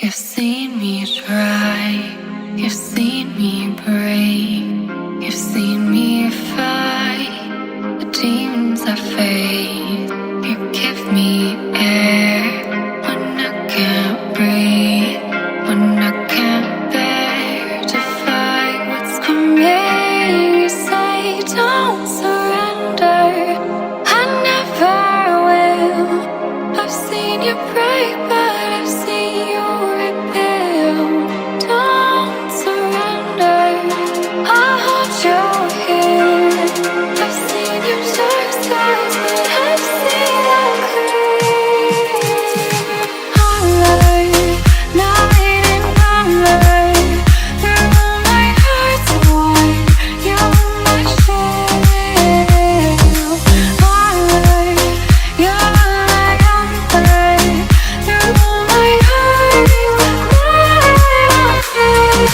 You've seen me try, you've seen me break, you've seen me fight the demons I face. You give me air when I can't breathe, when I can't bear to fight what's coming. You say don't surrender, I never will. I've seen you break, but I've seen you rebuild. Don't surrender, I'll hold your hand. I've seen your dark skies, but I've seen them clear. Highlight, night and moonlight, through my heart's wide, you're my shield. Highlight, you're like untied, through my heart, I feel.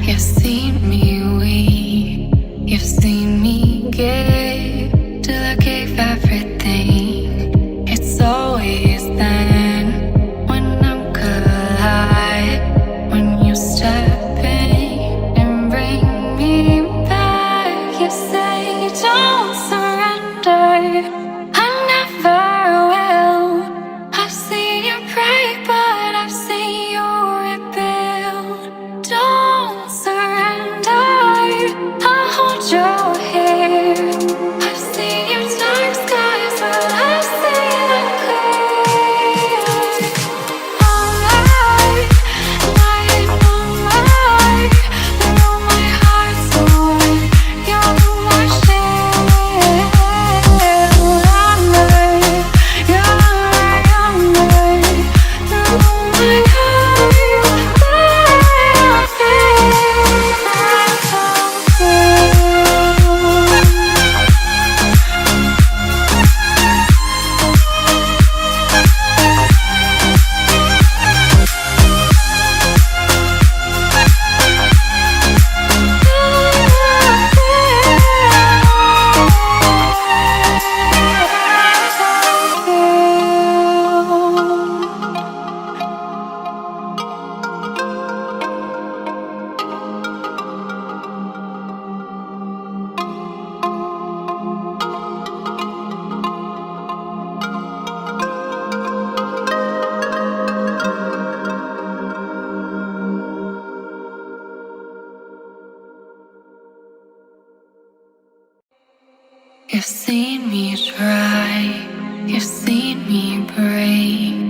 You've seen me weak, you've seen me get till I gave everything. It's always then when I'm collide, when you step in and bring me back. You say don't surrender, I never will. I've seen you break, but I've seen you rebuild. Don't surrender, I'll hold your hand. I've seen your dark skies, but I've seen them clear. All night, night and moonlight, through my heart's wide, you're my shield. All night, you're like unlight, through my heart, I feel. You've seen me try, you've seen me break,